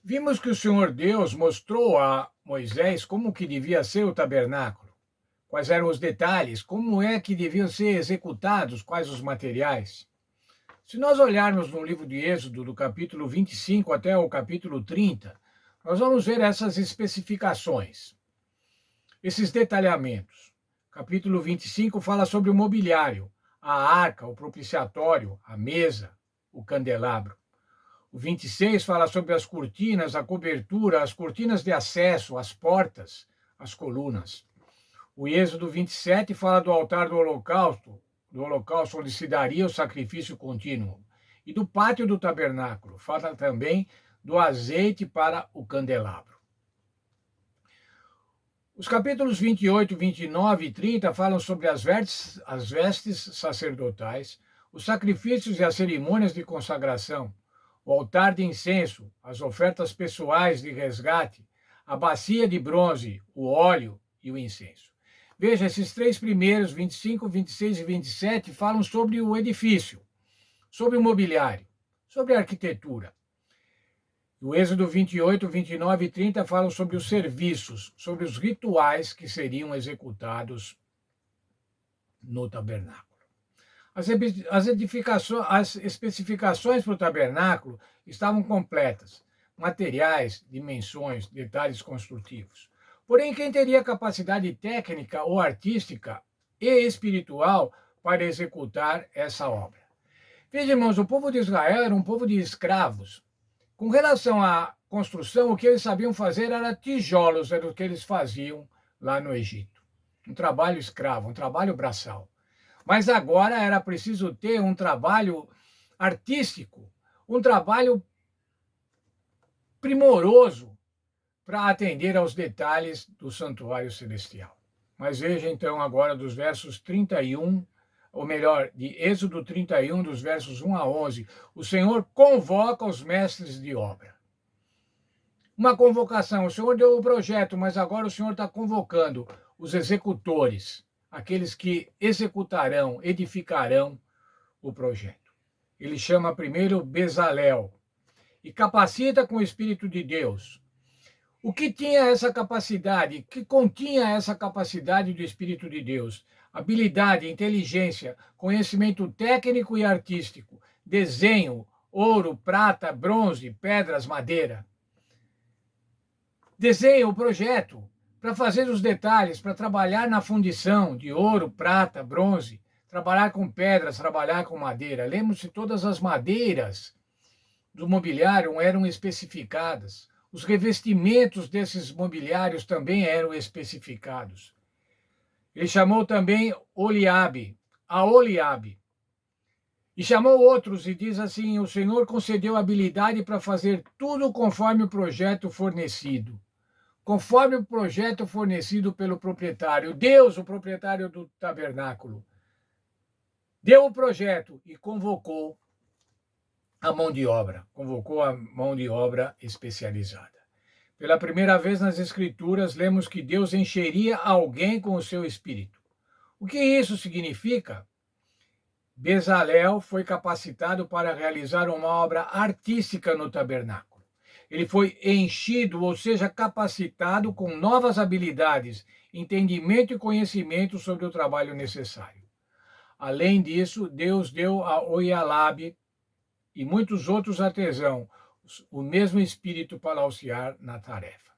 Vimos que o Senhor Deus mostrou a Moisés como que devia ser o tabernáculo, quais eram os detalhes, como é que deviam ser executados, quais os materiais. Se nós olharmos no livro de Êxodo, do capítulo 25 até o capítulo 30, nós vamos ver essas especificações, esses detalhamentos. Capítulo 25 fala sobre o mobiliário, a arca, o propiciatório, a mesa, o candelabro. O 26 fala sobre as cortinas, a cobertura, as cortinas de acesso, as portas, as colunas. O Êxodo 27 fala do altar do holocausto onde se daria o sacrifício contínuo. E do pátio do tabernáculo, fala também do azeite para o candelabro. Os capítulos 28, 29 e 30 falam sobre as vestes sacerdotais, os sacrifícios e as cerimônias de consagração, o altar de incenso, as ofertas pessoais de resgate, a bacia de bronze, o óleo e o incenso. Veja, esses três primeiros, 25, 26 e 27, falam sobre o edifício, sobre o mobiliário, sobre a arquitetura. O Êxodo 28, 29 e 30 falam sobre os serviços, sobre os rituais que seriam executados no tabernáculo. As especificações para o tabernáculo estavam completas, materiais, dimensões, detalhes construtivos. Porém, quem teria capacidade técnica ou artística e espiritual para executar essa obra? Veja, irmãos, o povo de Israel era um povo de escravos. Com relação à construção, o que eles sabiam fazer era tijolos, era o que eles faziam lá no Egito. Um trabalho escravo, um trabalho braçal. Mas agora era preciso ter um trabalho artístico, um trabalho primoroso para atender aos detalhes do santuário celestial. Mas veja então agora dos versos 31, ou melhor, de Êxodo 31, dos versos 1 a 11, o Senhor convoca os mestres de obra. Uma convocação, o Senhor deu o projeto, mas agora o Senhor está convocando os executores, aqueles que executarão, edificarão o projeto. Ele chama primeiro Bezalel e capacita com o Espírito de Deus. O que tinha essa capacidade, que continha essa capacidade do Espírito de Deus? Habilidade, inteligência, conhecimento técnico e artístico, desenho, ouro, prata, bronze, pedras, madeira. Desenho o projeto para fazer os detalhes, para trabalhar na fundição de ouro, prata, bronze, trabalhar com pedras, trabalhar com madeira. Lembre-se, todas as madeiras do mobiliário eram especificadas. Os revestimentos desses mobiliários também eram especificados. Ele chamou também Aholiabe. E chamou outros e diz assim, o Senhor concedeu habilidade para fazer tudo conforme o projeto fornecido. Conforme o projeto fornecido pelo proprietário. Deus, o proprietário do tabernáculo, deu o projeto e convocou a mão de obra. Convocou a mão de obra especializada. Pela primeira vez nas Escrituras, lemos que Deus encheria alguém com o seu Espírito. O que isso significa? Bezalel foi capacitado para realizar uma obra artística no tabernáculo. Ele foi enchido, ou seja, capacitado com novas habilidades, entendimento e conhecimento sobre o trabalho necessário. Além disso, Deus deu a Oholiabe e muitos outros artesãos o mesmo espírito para auxiliar na tarefa.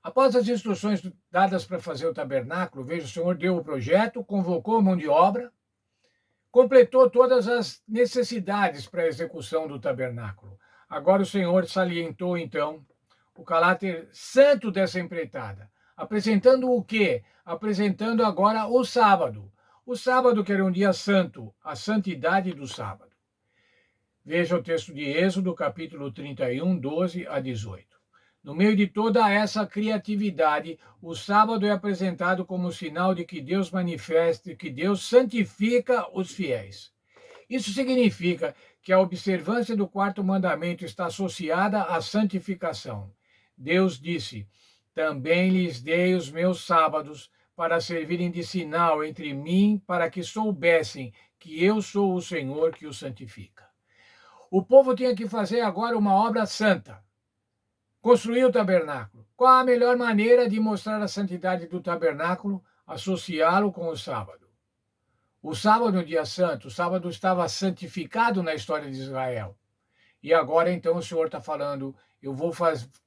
Após as instruções dadas para fazer o tabernáculo, veja, o Senhor deu o projeto, convocou a mão de obra, completou todas as necessidades para a execução do tabernáculo. Agora o Senhor salientou, então, o caráter santo dessa empreitada. Apresentando o quê? Apresentando agora o sábado. O sábado, que era um dia santo, a santidade do sábado. Veja o texto de Êxodo, capítulo 31, 12 a 18. No meio de toda essa criatividade, o sábado é apresentado como sinal de que Deus manifesta, que Deus santifica os fiéis. Isso significa que a observância do quarto mandamento está associada à santificação. Deus disse, também lhes dei os meus sábados para servirem de sinal entre mim, para que soubessem que eu sou o Senhor que os santifica. O povo tinha que fazer agora uma obra santa, construir o tabernáculo. Qual a melhor maneira de mostrar a santidade do tabernáculo? Associá-lo com o sábado. O sábado é um dia santo, o sábado estava santificado na história de Israel. E agora, então, o Senhor está falando, eu vou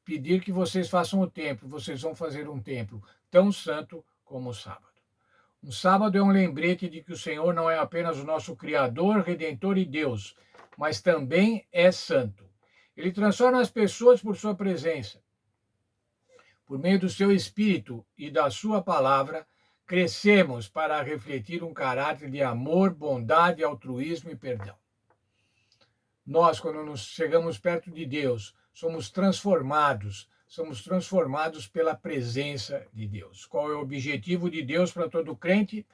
pedir que vocês façam o templo, vocês vão fazer um templo tão santo como o sábado. Um sábado é um lembrete de que o Senhor não é apenas o nosso Criador, Redentor e Deus, mas também é santo. Ele transforma as pessoas por sua presença. Por meio do seu Espírito e da sua palavra, crescemos para refletir um caráter de amor, bondade, altruísmo e perdão. Nós, quando nos chegamos perto de Deus, somos transformados pela presença de Deus. Qual é o objetivo de Deus para todo crente?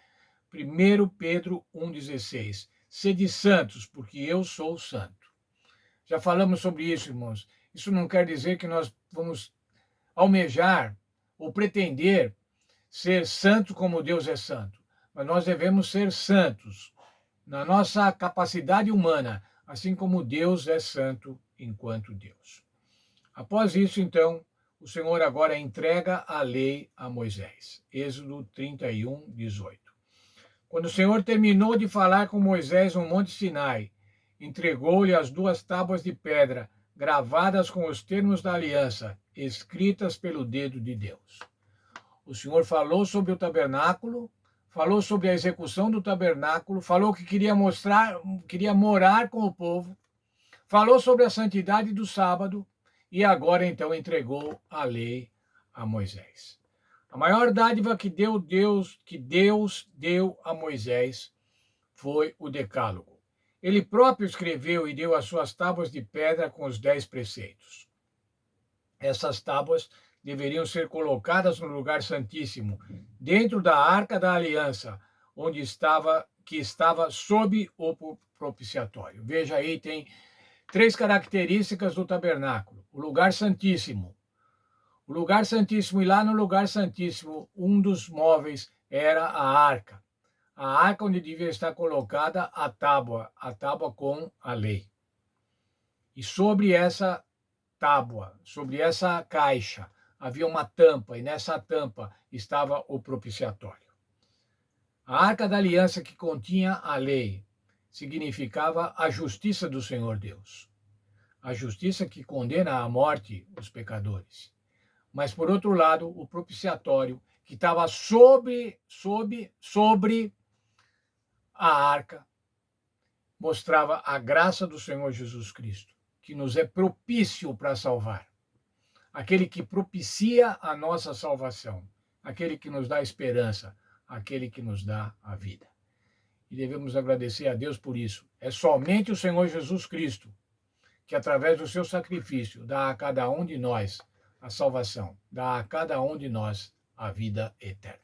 1 Pedro 1,16. Sede santos, porque eu sou santo. Já falamos sobre isso, irmãos. Isso não quer dizer que nós vamos almejar ou pretender ser santo como Deus é santo. Mas nós devemos ser santos na nossa capacidade humana, assim como Deus é santo enquanto Deus. Após isso, então, o Senhor agora entrega a lei a Moisés. Êxodo 31, 18. Quando o Senhor terminou de falar com Moisés no Monte Sinai, entregou-lhe as 2 tábuas de pedra, gravadas com os termos da aliança, escritas pelo dedo de Deus. O Senhor falou sobre o tabernáculo, falou sobre a execução do tabernáculo, falou que queria morar com o povo, falou sobre a santidade do sábado e agora então entregou a lei a Moisés. A maior dádiva que Deus deu a Moisés foi o Decálogo. Ele próprio escreveu e deu as suas tábuas de pedra com os 10 preceitos. Essas tábuas deveriam ser colocadas no lugar santíssimo, dentro da Arca da Aliança, que estava sob o propiciatório. Veja aí, tem 3 características do tabernáculo. O lugar santíssimo. O lugar santíssimo, e lá no lugar santíssimo, um dos móveis era a arca. A arca onde devia estar colocada a tábua com a lei. E sobre essa tábua, sobre essa caixa, havia uma tampa, e nessa tampa estava o propiciatório. A Arca da Aliança, que continha a lei, significava a justiça do Senhor Deus. A justiça que condena à morte os pecadores. Mas, por outro lado, o propiciatório, que estava sobre a arca, mostrava a graça do Senhor Jesus Cristo, que nos é propício para salvar. Aquele que propicia a nossa salvação, aquele que nos dá esperança, aquele que nos dá a vida. E devemos agradecer a Deus por isso. É somente o Senhor Jesus Cristo que, através do seu sacrifício, dá a cada um de nós a salvação, dá a cada um de nós a vida eterna.